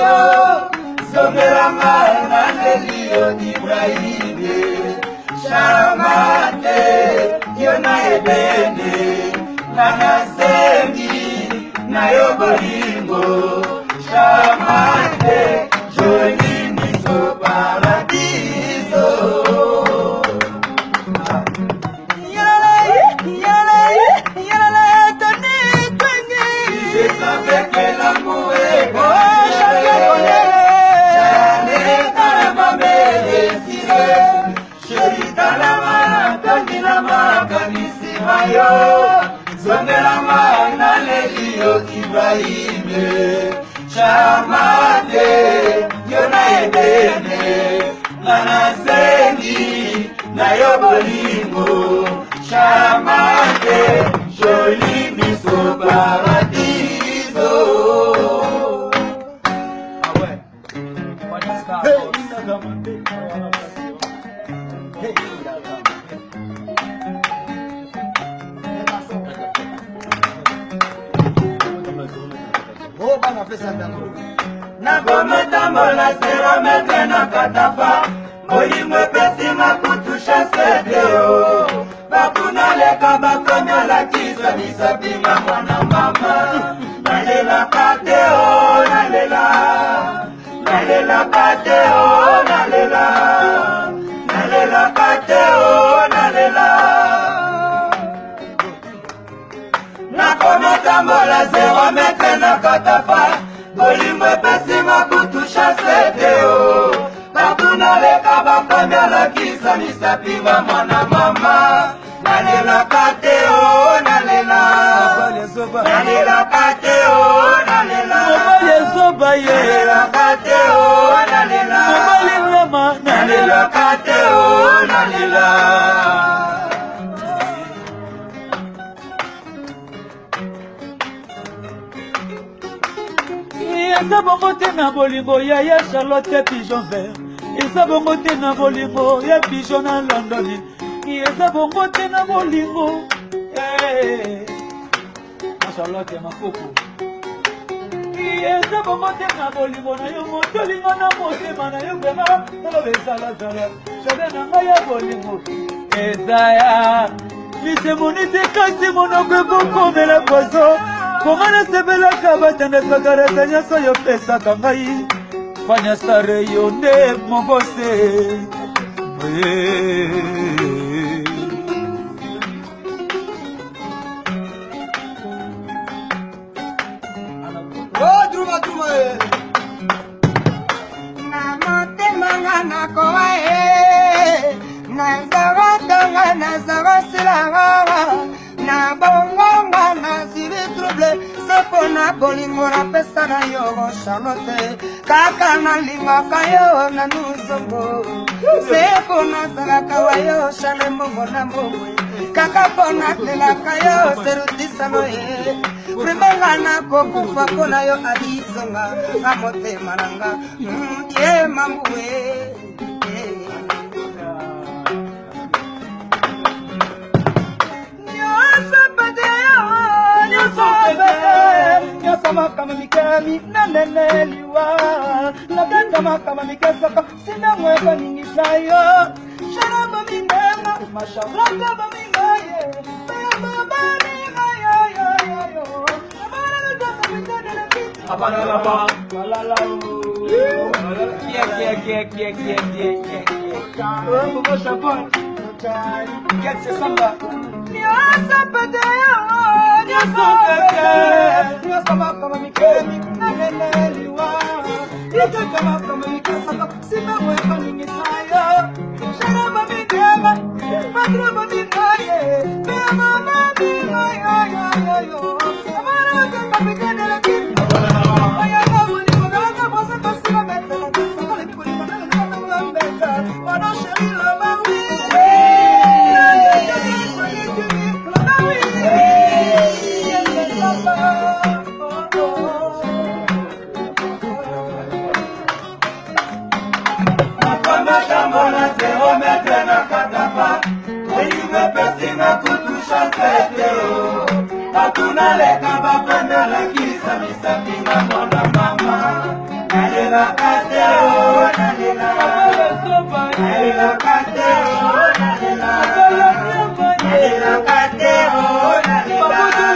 yo Songeranga na lelio Ibrahime Shamate Yona Edene Nana Sengi Na Yobolingo Shamate Joli Miso Paradiso Songelama na lelio Ibrahime Shamate Yona Edene Nana Sengi Na Yobolingo Shamate Joli Miso Paradiso. Na kometa mola zero metre na katapa Molimwe pesi makutusha sedeo Bakuna leka bakomya la kisa Nisapima mwana mama Nalela kateo nalela Nalela kateo nalela Nalela kateo nalela Na kometa mola zero metre na katapa Molimwe pesi makutusha sedeo Bakuna leka bakomya la kisa Nisapima mwana mama Nalela kateo nalela Nalela kateo nalela Nalela kateo nalela Nalela kateo nalela Eza bongo te na bolingo ya Charlotte Pigeon Vert. Eza bongo te na bolingo ya Pigeon na London. Eza bongo te na bolingo na Charlotte Makoko. Eza bongo te na bolingo na yo motolingo na motema na yo bema tolo bezala zala. Chade na ngai ya bolingo eza ya lisemonite kasi monoko bokomela pozo. Komana sebela kabatanda sagarata nyaso yo pesa kangai fanya stare yo nde mobose Druma na motema na koa na zaratanga na zarasilanga na bongonga na zivi trouble sepona bolingo na pesa na yo Charlotte kaka na lingaka yo na nuzongo sepona zalaka wa yo chale mbongo na mbongwe kaka pona telaka yo serutisano ye primanga na kokufa pona yo adizonga na motema nanga ye mambuwe Nyasama kama mikami na neneliwa Nabenda kama mikesaka sina mweka ningi sayo Sharaba minema mashalaka ba mingaye Baba mingaye yo Abana jaka mitadele kiti Abana laba Walala Kie Bobo Shabon Get se samba Nyasa padeo Nyasama kama mikemi naneneliwa Nyasama kama mikesaka sina mweka ningi sayo Sharaba minema Madraba mingaye Baba mingaye Abana jaka mitadele kiti Hakuna leka bapanda la kisa misapima mwana mama nalingaka te o nalingaka nalingaka te o nalingaka nalingaka te o nalingaka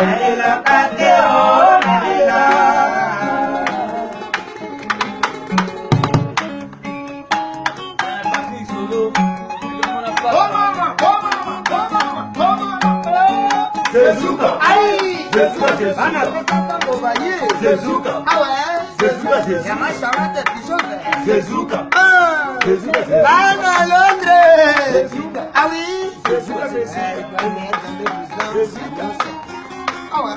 nalingaka te o nalingaka. Zezuka. Aïe. Zezuka, Zezuka. Bana pesa tango baye. Zezuka. Ah ouais. Zezuka, Zezuka. Ya masharate pichote. Zezuka. Ah. Zezuka, Zezuka. Bana Londres. Zezuka. Ah oui. Zezuka, Zezuka. Eh, il doit y être dans les prisons. Zezuka. Ah ouais.